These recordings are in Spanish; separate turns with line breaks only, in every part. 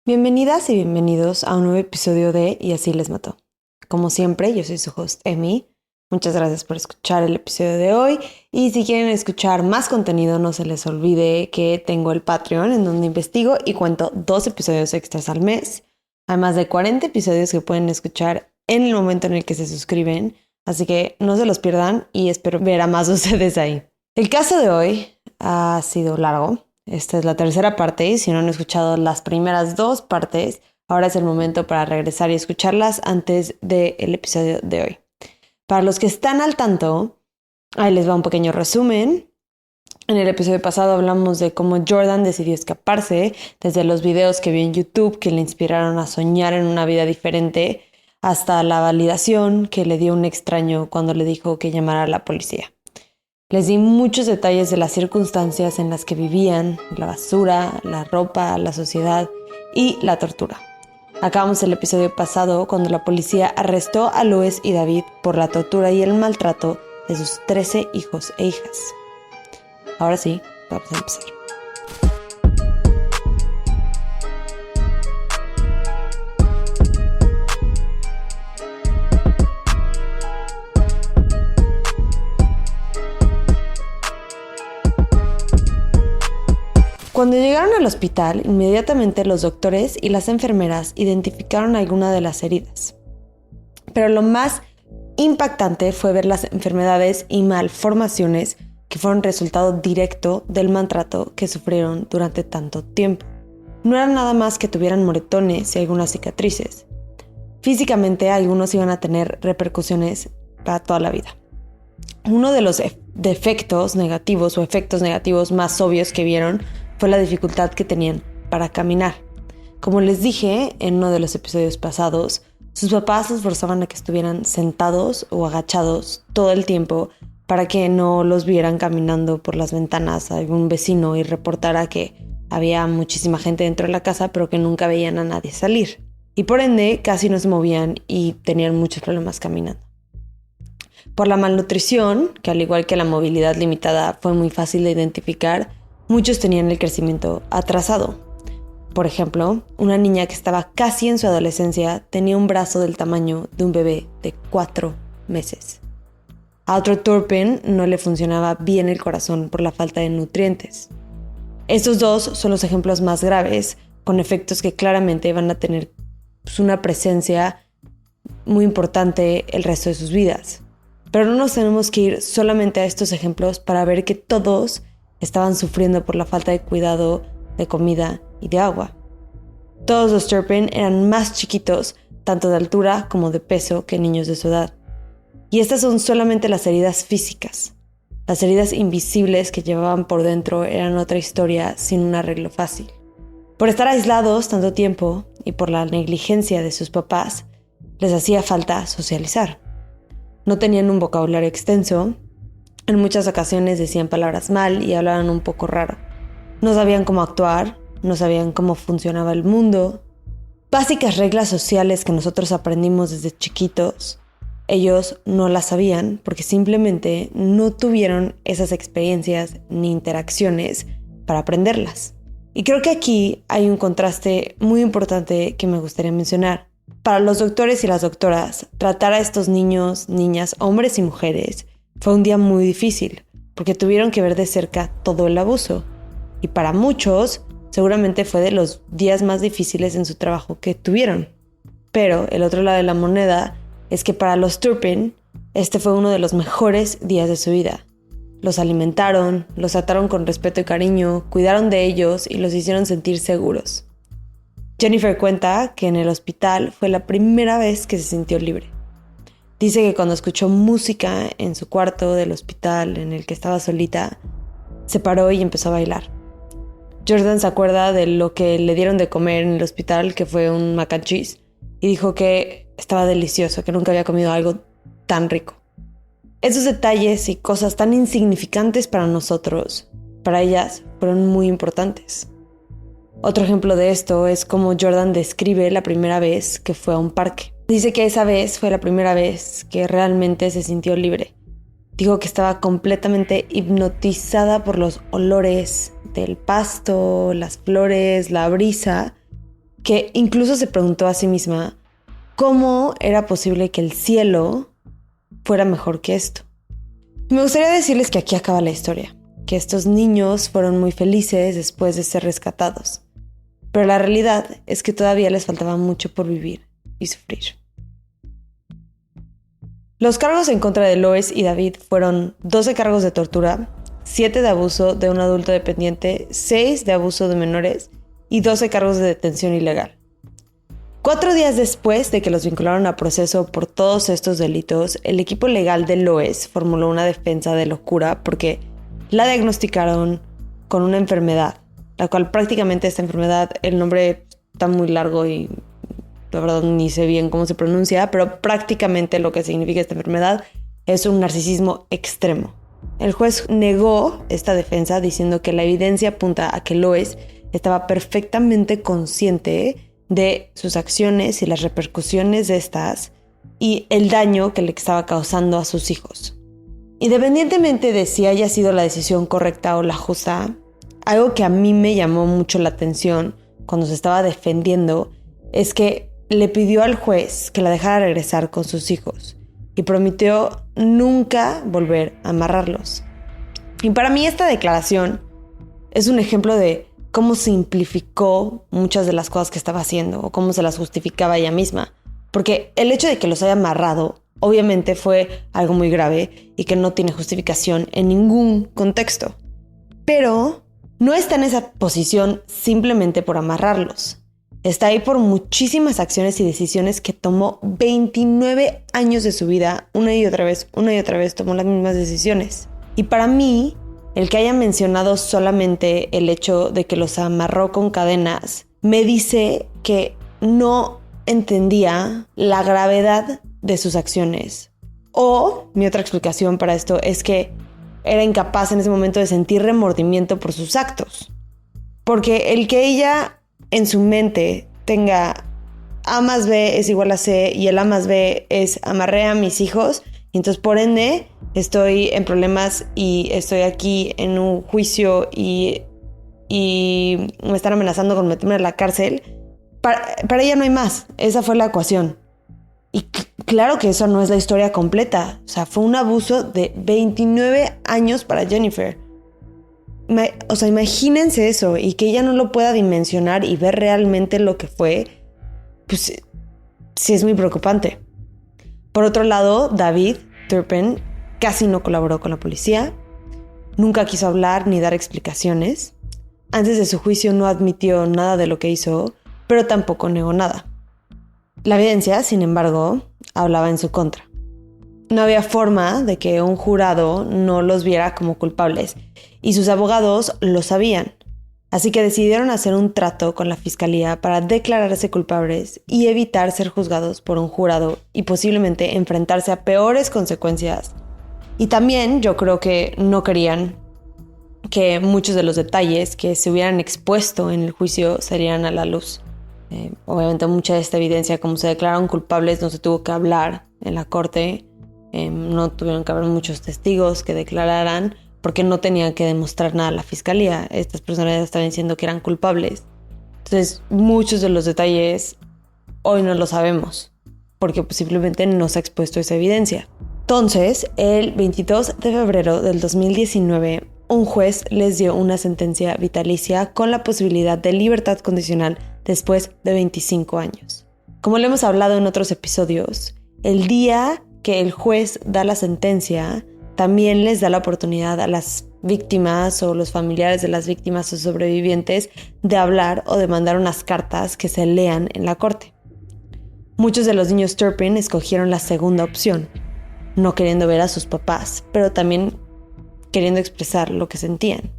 Bienvenidas y bienvenidos a un nuevo episodio de Y así les mató. Como siempre, yo soy su host, Emi. Muchas gracias por escuchar el episodio de hoy. Y si quieren escuchar más contenido, no se les olvide que tengo el Patreon, en donde investigo y cuento 2 episodios extras al mes. Además de 40 episodios que pueden escuchar en el momento en el que se suscriben. Así que no se los pierdan y espero ver a más de ustedes ahí. El caso de hoy ha sido largo. Esta es la tercera parte y si no han escuchado las primeras 2 partes, ahora es el momento para regresar y escucharlas antes del episodio de hoy. Para los que están al tanto, ahí les va un pequeño resumen. En el episodio pasado hablamos de cómo Jordan decidió escaparse, desde los videos que vio en YouTube que le inspiraron a soñar en una vida diferente, hasta la validación que le dio un extraño cuando le dijo que llamara a la policía. Les di muchos detalles de las circunstancias en las que vivían, la basura, la ropa, la sociedad y la tortura. Acabamos el episodio pasado cuando la policía arrestó a Luis y David por la tortura y el maltrato de sus 13 hijos e hijas. Ahora sí, vamos a empezar. Cuando llegaron al hospital, inmediatamente los doctores y las enfermeras identificaron alguna de las heridas. Pero lo más impactante fue ver las enfermedades y malformaciones que fueron resultado directo del maltrato que sufrieron durante tanto tiempo. No era nada más que tuvieran moretones y algunas cicatrices. Físicamente, algunos iban a tener repercusiones para toda la vida. Uno de los defectos negativos o efectos negativos más obvios que vieron fue la dificultad que tenían para caminar. Como les dije en uno de los episodios pasados, sus papás se esforzaban a que estuvieran sentados o agachados todo el tiempo para que no los vieran caminando por las ventanas a algún vecino y reportara que había muchísima gente dentro de la casa pero que nunca veían a nadie salir. Y por ende casi no se movían y tenían muchos problemas caminando. Por la malnutrición, que al igual que la movilidad limitada fue muy fácil de identificar, muchos tenían el crecimiento atrasado. Por ejemplo, una niña que estaba casi en su adolescencia tenía un brazo del tamaño de un bebé de 4 meses. A otro Turpin no le funcionaba bien el corazón por la falta de nutrientes. Estos dos son los ejemplos más graves, con efectos que claramente van a tener una presencia muy importante el resto de sus vidas. Pero no nos tenemos que ir solamente a estos ejemplos para ver que todos estaban sufriendo por la falta de cuidado, de comida y de agua. Todos los Turpin eran más chiquitos, tanto de altura como de peso, que niños de su edad. Y estas son solamente las heridas físicas. Las heridas invisibles que llevaban por dentro eran otra historia sin un arreglo fácil. Por estar aislados tanto tiempo y por la negligencia de sus papás, les hacía falta socializar. No tenían un vocabulario extenso. En muchas ocasiones decían palabras mal y hablaban un poco raro. No sabían cómo actuar, no sabían cómo funcionaba el mundo. Básicas reglas sociales que nosotros aprendimos desde chiquitos, ellos no las sabían porque simplemente no tuvieron esas experiencias ni interacciones para aprenderlas. Y creo que aquí hay un contraste muy importante que me gustaría mencionar. Para los doctores y las doctoras, tratar a estos niños, niñas, hombres y mujeres fue un día muy difícil, porque tuvieron que ver de cerca todo el abuso. Y para muchos, seguramente fue de los días más difíciles en su trabajo que tuvieron. Pero el otro lado de la moneda es que para los Turpin, este fue uno de los mejores días de su vida. Los alimentaron, los trataron con respeto y cariño, cuidaron de ellos y los hicieron sentir seguros. Jennifer cuenta que en el hospital fue la primera vez que se sintió libre. Dice que cuando escuchó música en su cuarto del hospital en el que estaba solita, se paró y empezó a bailar. Jordan se acuerda de lo que le dieron de comer en el hospital, que fue un mac and cheese, y dijo que estaba delicioso, que nunca había comido algo tan rico. Esos detalles y cosas tan insignificantes para nosotros, para ellas, fueron muy importantes. Otro ejemplo de esto es cómo Jordan describe la primera vez que fue a un parque. Dice que esa vez fue la primera vez que realmente se sintió libre. Dijo que estaba completamente hipnotizada por los olores del pasto, las flores, la brisa, que incluso se preguntó a sí misma cómo era posible que el cielo fuera mejor que esto. Me gustaría decirles que aquí acaba la historia, que estos niños fueron muy felices después de ser rescatados, pero la realidad es que todavía les faltaba mucho por vivir y sufrir. Los cargos en contra de Lois y David fueron 12 cargos de tortura, 7 de abuso de un adulto dependiente, 6 de abuso de menores y 12 cargos de detención ilegal. 4 días después de que los vincularon a proceso por todos estos delitos, el equipo legal de Lois formuló una defensa de locura porque la diagnosticaron con una enfermedad, la cual prácticamente esta enfermedad, el nombre está muy largo y la verdad ni sé bien cómo se pronuncia, pero prácticamente lo que significa esta enfermedad es un narcisismo extremo. El juez negó esta defensa diciendo que la evidencia apunta a que Lois estaba perfectamente consciente de sus acciones y las repercusiones de estas y el daño que le estaba causando a sus hijos. Independientemente de si haya sido la decisión correcta o la justa, algo que a mí me llamó mucho la atención cuando se estaba defendiendo es que le pidió al juez que la dejara regresar con sus hijos y prometió nunca volver a amarrarlos. Y para mí esta declaración es un ejemplo de cómo simplificó muchas de las cosas que estaba haciendo o cómo se las justificaba ella misma. Porque el hecho de que los haya amarrado obviamente fue algo muy grave y que no tiene justificación en ningún contexto. Pero no está en esa posición simplemente por amarrarlos. Está ahí por muchísimas acciones y decisiones que tomó 29 años de su vida, una y otra vez tomó las mismas decisiones. Y para mí, el que haya mencionado solamente el hecho de que los amarró con cadenas, me dice que no entendía la gravedad de sus acciones. O mi otra explicación para esto es que era incapaz en ese momento de sentir remordimiento por sus actos. Porque el que ella en su mente tenga A más B es igual a C y el A más B es amarré a mis hijos y entonces por ende estoy en problemas y estoy aquí en un juicio y me están amenazando con meterme a la cárcel. Para ella no hay más. Esa fue la ecuación. Y claro que eso no es la historia completa. O sea, fue un abuso de 29 años para Jennifer. O sea, imagínense eso y que ella no lo pueda dimensionar y ver realmente lo que fue, pues sí es muy preocupante. Por otro lado, David Turpin casi no colaboró con la policía, nunca quiso hablar ni dar explicaciones. Antes de su juicio no admitió nada de lo que hizo, pero tampoco negó nada. La evidencia, sin embargo, hablaba en su contra. No había forma de que un jurado no los viera como culpables, y sus abogados lo sabían. Así que decidieron hacer un trato con la fiscalía para declararse culpables y evitar ser juzgados por un jurado y posiblemente enfrentarse a peores consecuencias. Y también yo creo que no querían que muchos de los detalles que se hubieran expuesto en el juicio salieran a la luz. Obviamente mucha de esta evidencia, como se declararon culpables, no se tuvo que hablar en la corte. No tuvieron que haber muchos testigos que declararan porque no tenían que demostrar nada a la fiscalía. Estas personas ya estaban diciendo que eran culpables. Entonces, muchos de los detalles hoy no lo sabemos porque simplemente no se ha expuesto esa evidencia. Entonces, el 22 de febrero del 2019, un juez les dio una sentencia vitalicia con la posibilidad de libertad condicional después de 25 años. Como lo hemos hablado en otros episodios, el día que el juez da la sentencia, también les da la oportunidad a las víctimas o los familiares de las víctimas o sobrevivientes de hablar o de mandar unas cartas que se lean en la corte. Muchos de los niños Turpin escogieron la segunda opción, no queriendo ver a sus papás, pero también queriendo expresar lo que sentían.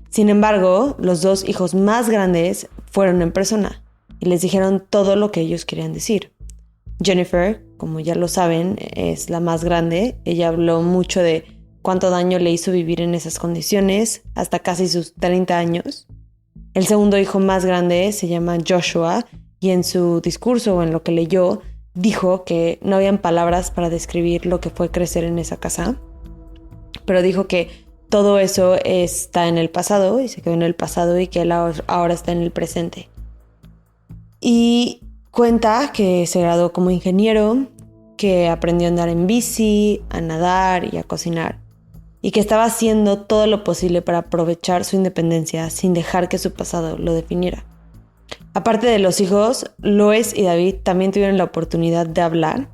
Sin embargo, los dos hijos más grandes fueron en persona y les dijeron todo lo que ellos querían decir. Jennifer, como ya lo saben, es la más grande. Ella habló mucho de cuánto daño le hizo vivir en esas condiciones hasta casi sus 30 años. El segundo hijo más grande se llama Joshua y en su discurso o en lo que leyó dijo que no habían palabras para describir lo que fue crecer en esa casa, pero dijo que todo eso está en el pasado y se quedó en el pasado y que él ahora está en el presente. Y cuenta que se graduó como ingeniero, que aprendió a andar en bici, a nadar y a cocinar. Y que estaba haciendo todo lo posible para aprovechar su independencia sin dejar que su pasado lo definiera. Aparte de los hijos, Lois y David también tuvieron la oportunidad de hablar.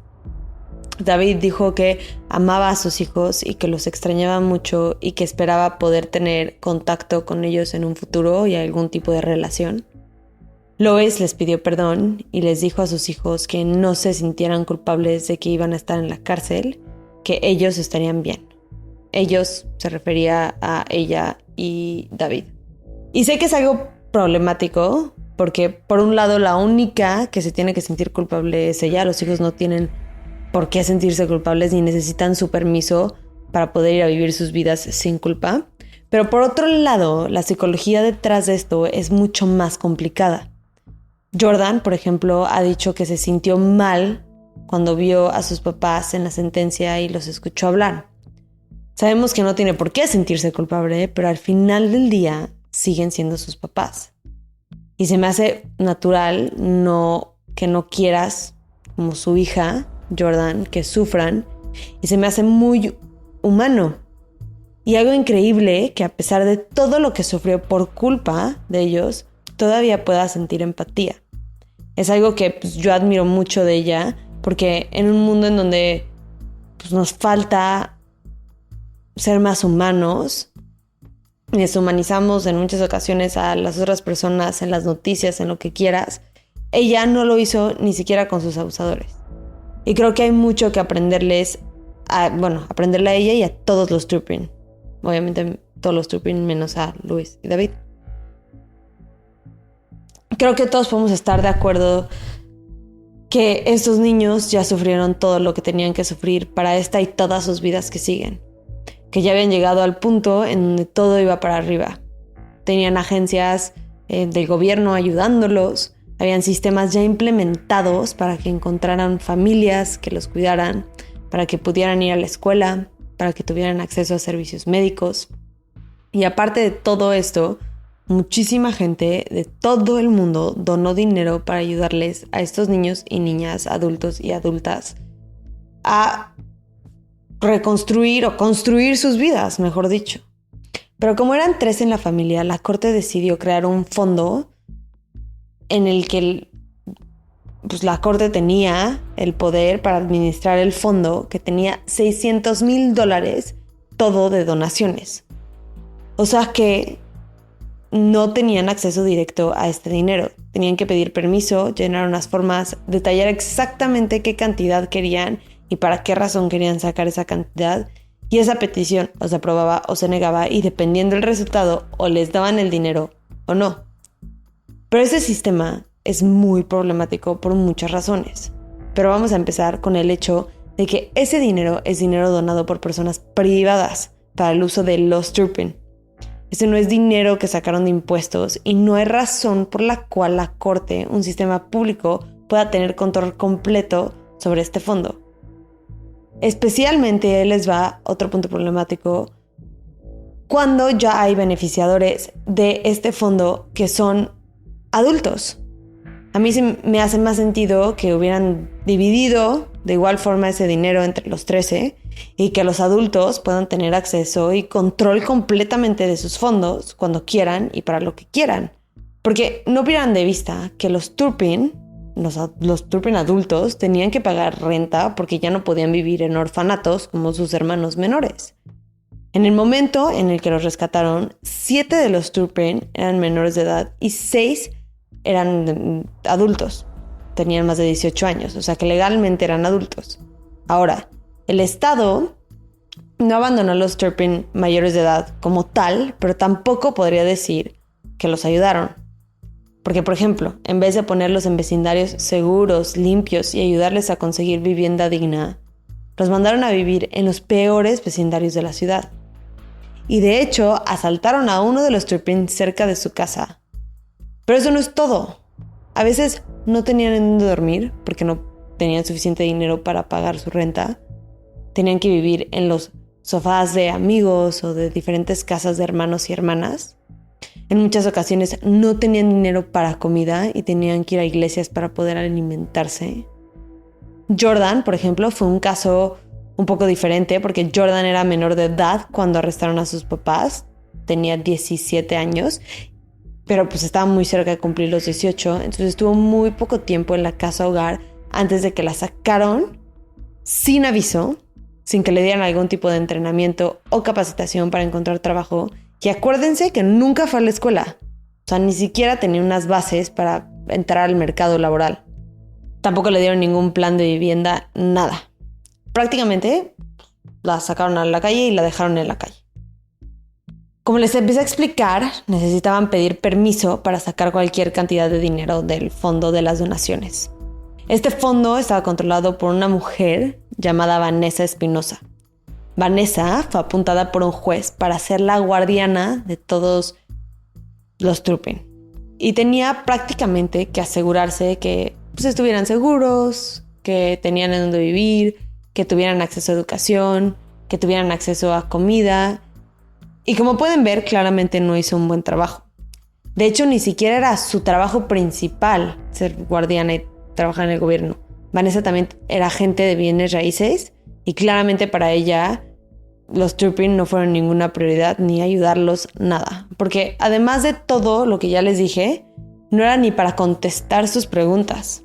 David dijo que amaba a sus hijos y que los extrañaba mucho y que esperaba poder tener contacto con ellos en un futuro y algún tipo de relación. Lois les pidió perdón y les dijo a sus hijos que no se sintieran culpables de que iban a estar en la cárcel, que ellos estarían bien. Ellos se refería a ella y David. Y sé que es algo problemático porque por un lado la única que se tiene que sentir culpable es ella. Los hijos no tienen por qué sentirse culpables ni necesitan su permiso para poder ir a vivir sus vidas sin culpa. Pero por otro lado, la psicología detrás de esto es mucho más complicada. Jordan, por ejemplo, ha dicho que se sintió mal cuando vio a sus papás en la sentencia y los escuchó hablar. Sabemos que no tiene por qué sentirse culpable, pero al final del día siguen siendo sus papás. Y se me hace natural que no quieras, como su hija, Jordan, que sufran. Y se me hace muy humano. Y algo increíble que a pesar de todo lo que sufrió por culpa de ellos, todavía pueda sentir empatía. Es algo que yo admiro mucho de ella, porque en un mundo en donde nos falta ser más humanos, deshumanizamos en muchas ocasiones a las otras personas, en las noticias, en lo que quieras, ella no lo hizo ni siquiera con sus abusadores. Y creo que hay mucho que aprenderle a ella y a todos los Turpin. Obviamente todos los Turpin menos a Luis y David. Creo que todos podemos estar de acuerdo que estos niños ya sufrieron todo lo que tenían que sufrir para esta y todas sus vidas que siguen. Que ya habían llegado al punto en donde todo iba para arriba. Tenían agencias del gobierno ayudándolos, habían sistemas ya implementados para que encontraran familias que los cuidaran, para que pudieran ir a la escuela, para que tuvieran acceso a servicios médicos. Y aparte de todo esto, muchísima gente de todo el mundo donó dinero para ayudarles a estos niños y niñas, adultos y adultas, a reconstruir o construir sus vidas, mejor dicho. Pero como eran 3 en la familia, la corte decidió crear un fondo en el que la corte tenía el poder para administrar el fondo, que tenía $600,000, todo de donaciones. O sea que no tenían acceso directo a este dinero. Tenían que pedir permiso, llenar unas formas, detallar exactamente qué cantidad querían y para qué razón querían sacar esa cantidad. Y esa petición o se aprobaba o se negaba y dependiendo del resultado o les daban el dinero o no. Pero ese sistema es muy problemático por muchas razones. Pero vamos a empezar con el hecho de que ese dinero es dinero donado por personas privadas para el uso de los Turpin. Ese no es dinero que sacaron de impuestos y no hay razón por la cual la corte, un sistema público, pueda tener control completo sobre este fondo. Especialmente les va otro punto problemático cuando ya hay beneficiadores de este fondo que son adultos. A mí sí me hace más sentido que hubieran dividido de igual forma ese dinero entre los 13 y que los adultos puedan tener acceso y control completamente de sus fondos cuando quieran y para lo que quieran. Porque no pierdan de vista que los Turpin adultos tenían que pagar renta porque ya no podían vivir en orfanatos como sus hermanos menores. En el momento en el que los rescataron, 7 de los Turpin eran menores de edad y 6 eran adultos. Tenían más de 18 años, o sea que legalmente eran adultos. Ahora, el Estado no abandonó a los Turpin mayores de edad como tal, pero tampoco podría decir que los ayudaron. Porque, por ejemplo, en vez de ponerlos en vecindarios seguros, limpios y ayudarles a conseguir vivienda digna, los mandaron a vivir en los peores vecindarios de la ciudad. Y de hecho, asaltaron a uno de los Turpin cerca de su casa. Pero eso no es todo. A veces no tenían en dónde dormir porque no tenían suficiente dinero para pagar su renta. Tenían que vivir en los sofás de amigos o de diferentes casas de hermanos y hermanas. En muchas ocasiones no tenían dinero para comida y tenían que ir a iglesias para poder alimentarse. Jordan, por ejemplo, fue un caso un poco diferente porque Jordan era menor de edad cuando arrestaron a sus papás. Tenía 17 años, pero pues estaba muy cerca de cumplir los 18. Entonces estuvo muy poco tiempo en la casa hogar antes de que la sacaron sin aviso, sin que le dieran algún tipo de entrenamiento o capacitación para encontrar trabajo. Y acuérdense que nunca fue a la escuela. O sea, ni siquiera tenía unas bases para entrar al mercado laboral. Tampoco le dieron ningún plan de vivienda, nada. Prácticamente la sacaron a la calle y la dejaron en la calle. Como les empecé a explicar, necesitaban pedir permiso para sacar cualquier cantidad de dinero del fondo de las donaciones. Este fondo estaba controlado por una mujer llamada Vanessa Espinosa. Vanessa fue apuntada por un juez para ser la guardiana de todos los Turpin. Y tenía prácticamente que asegurarse de que estuvieran seguros, que tenían en dónde vivir, que tuvieran acceso a educación, que tuvieran acceso a comida. Y como pueden ver, claramente no hizo un buen trabajo. De hecho, ni siquiera era su trabajo principal ser guardiana y trabajar en el gobierno. Vanessa también era agente de bienes raíces y claramente para ella los Turpin no fueron ninguna prioridad ni ayudarlos nada. Porque además de todo lo que ya les dije, no era ni para contestar sus preguntas.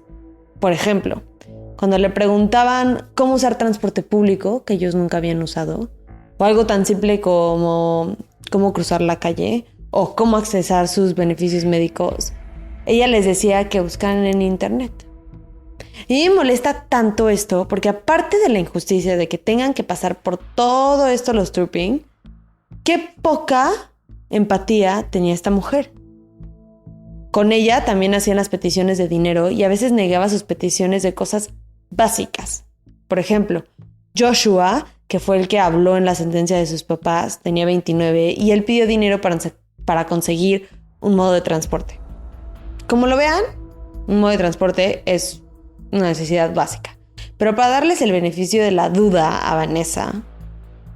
Por ejemplo, cuando le preguntaban cómo usar transporte público, que ellos nunca habían usado, o algo tan simple como cómo cruzar la calle o cómo accesar sus beneficios médicos, ella les decía que buscaran en internet. Y me molesta tanto esto porque aparte de la injusticia de que tengan que pasar por todo esto los Turpin, qué poca empatía tenía esta mujer. Con ella también hacían las peticiones de dinero y a veces negaba sus peticiones de cosas básicas. Por ejemplo, Joshua, que fue el que habló en la sentencia de sus papás, tenía 29 y él pidió dinero para conseguir un modo de transporte. Como lo vean, un modo de transporte es una necesidad básica. Pero para darles el beneficio de la duda a Vanessa,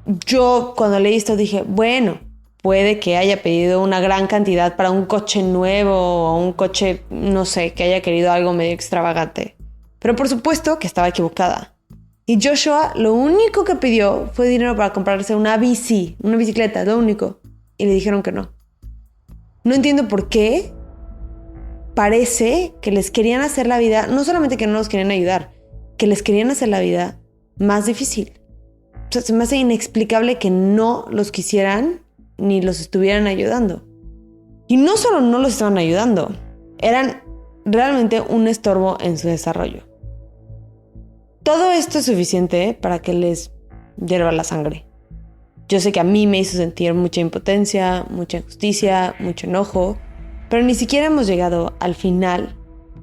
yo cuando leí esto dije, bueno, puede que haya pedido una gran cantidad para un coche nuevo o un coche, no sé, que haya querido algo medio extravagante. Pero por supuesto que estaba equivocada. Y Joshua lo único que pidió fue dinero para comprarse una bicicleta, lo único. Y le dijeron que no. No entiendo por qué. Parece que les querían hacer la vida, no solamente que no los querían ayudar, que les querían hacer la vida más difícil. O sea, se me hace inexplicable que no los quisieran ni los estuvieran ayudando. Y no solo no los estaban ayudando, eran realmente un estorbo en su desarrollo. Todo esto es suficiente para que les hierva la sangre. Yo sé que a mí me hizo sentir mucha impotencia, mucha injusticia, mucho enojo, pero ni siquiera hemos llegado al final.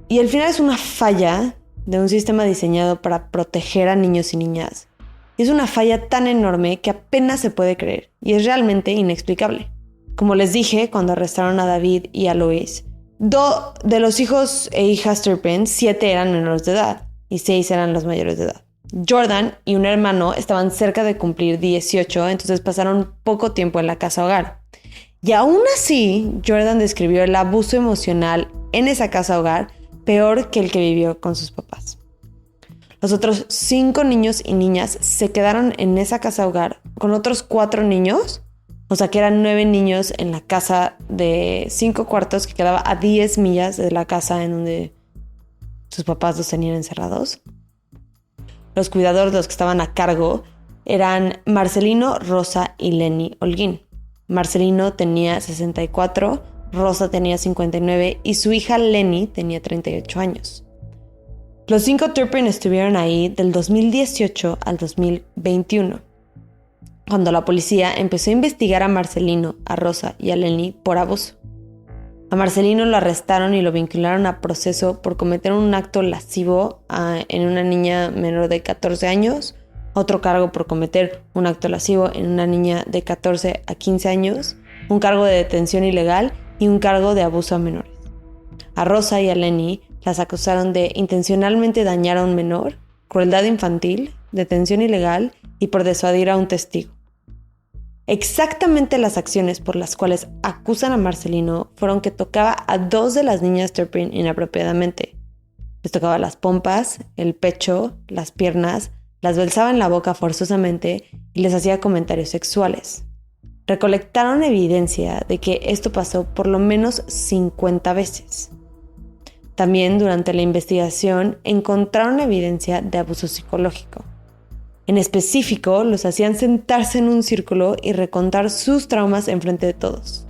Y el final es una falla de un sistema diseñado para proteger a niños y niñas. Es una falla tan enorme que apenas se puede creer y es realmente inexplicable. Como les dije, cuando arrestaron a David y a Louis, de los hijos e hijas Turpin, 7 eran menores de edad y 6 eran los mayores de edad. Jordan y un hermano estaban cerca de cumplir 18, entonces pasaron poco tiempo en la casa hogar. Y aún así, Jordan describió el abuso emocional en esa casa hogar peor que el que vivió con sus papás. Los otros 5 niños y niñas se quedaron en esa casa hogar con otros 4 niños, o sea que eran 9 niños en la casa de 5 cuartos que quedaba a 10 millas de la casa en donde sus papás los tenían encerrados. Los cuidadores, los que estaban a cargo, eran Marcelino, Rosa y Lenny Holguín. Marcelino tenía 64, Rosa tenía 59 y su hija Lenny tenía 38 años. Los 5 Turpin estuvieron ahí del 2018 al 2021, cuando la policía empezó a investigar a Marcelino, a Rosa y a Lenny por abuso. A Marcelino lo arrestaron y lo vincularon a proceso por cometer un acto lascivo en una niña menor de 14 años, otro cargo por cometer un acto lascivo en una niña de 14 a 15 años, un cargo de detención ilegal y un cargo de abuso a menores. A Rosa y a Lenny las acusaron de intencionalmente dañar a un menor, crueldad infantil, detención ilegal y por disuadir a un testigo. Exactamente las acciones por las cuales acusan a Marcelino fueron que tocaba a 2 de las niñas Turpin inapropiadamente. Les tocaba las pompas, el pecho, las piernas, las besaba en la boca forzosamente y les hacía comentarios sexuales. Recolectaron evidencia de que esto pasó por lo menos 50 veces. También durante la investigación encontraron evidencia de abuso psicológico. En específico, los hacían sentarse en un círculo y recontar sus traumas enfrente de todos.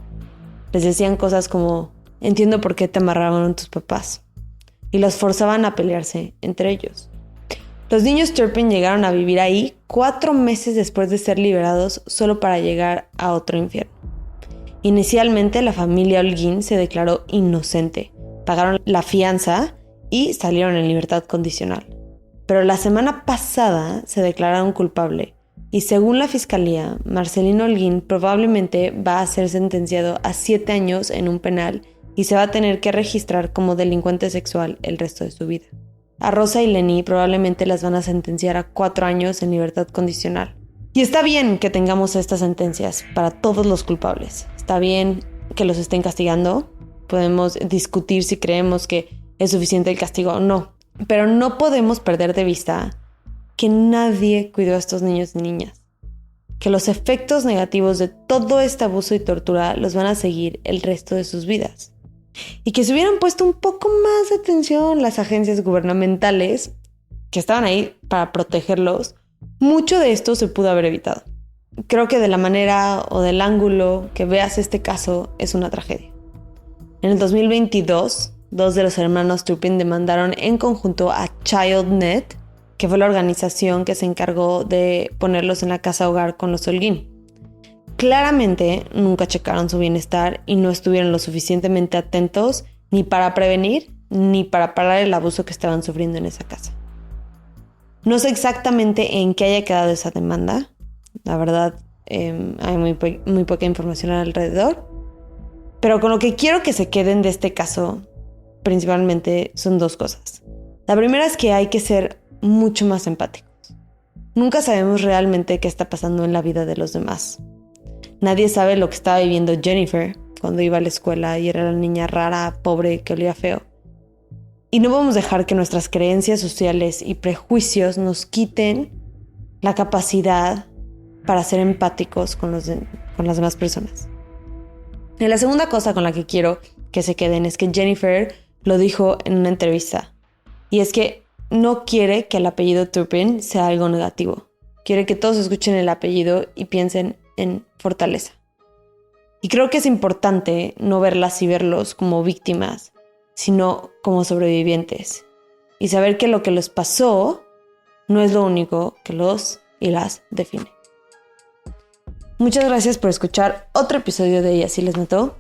Les decían cosas como, entiendo por qué te amarraron tus papás, y los forzaban a pelearse entre ellos. Los niños Turpin llegaron a vivir ahí 4 meses después de ser liberados solo para llegar a otro infierno. Inicialmente la familia Holguín se declaró inocente, pagaron la fianza y salieron en libertad condicional. Pero la semana pasada se declararon culpable y según la fiscalía, Marcelino Holguín probablemente va a ser sentenciado a 7 años en un penal y se va a tener que registrar como delincuente sexual el resto de su vida. A Rosa y Lenny probablemente las van a sentenciar a 4 años en libertad condicional. Y está bien que tengamos estas sentencias para todos los culpables. Está bien que los estén castigando. Podemos discutir si creemos que es suficiente el castigo o no. Pero no podemos perder de vista que nadie cuidó a estos niños y niñas. Que los efectos negativos de todo este abuso y tortura los van a seguir el resto de sus vidas. Y que si hubieran puesto un poco más de atención las agencias gubernamentales que estaban ahí para protegerlos, mucho de esto se pudo haber evitado. Creo que de la manera o del ángulo que veas este caso es una tragedia. En el 2022, 2 de los hermanos Turpin demandaron en conjunto a ChildNet, que fue la organización que se encargó de ponerlos en la casa hogar con los Holguín. Claramente nunca checaron su bienestar y no estuvieron lo suficientemente atentos ni para prevenir ni para parar el abuso que estaban sufriendo en esa casa. No sé exactamente en qué haya quedado esa demanda. La verdad, hay muy poca información alrededor. Pero con lo que quiero que se queden de este caso principalmente son 2 cosas. La primera es que hay que ser mucho más empáticos. Nunca sabemos realmente qué está pasando en la vida de los demás. Nadie sabe lo que estaba viviendo Jennifer cuando iba a la escuela y era la niña rara, pobre, que olía feo. Y no vamos a dejar que nuestras creencias sociales y prejuicios nos quiten la capacidad para ser empáticos con las demás personas. Y la segunda cosa con la que quiero que se queden es que Jennifer lo dijo en una entrevista. Y es que no quiere que el apellido Turpin sea algo negativo. Quiere que todos escuchen el apellido y piensen en fortaleza. Y creo que es importante no verlas y verlos como víctimas, sino como sobrevivientes. Y saber que lo que les pasó no es lo único que los y las define. Muchas gracias por escuchar otro episodio de Y Así Les Notó.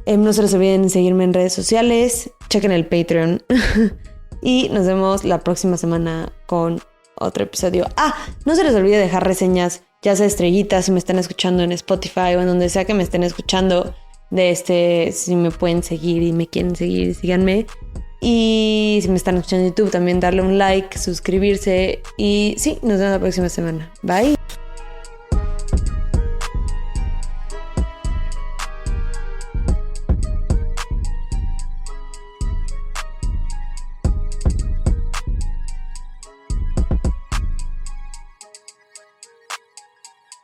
No se les olviden seguirme en redes sociales, chequen el Patreon y nos vemos la próxima semana con otro episodio. No se les olvide dejar reseñas, ya sea estrellitas si me están escuchando en Spotify o en donde sea que me estén escuchando. Si me pueden seguir y me quieren seguir, síganme. Y si me están escuchando en YouTube, también darle un like, suscribirse. Y sí, nos vemos la próxima semana. Bye.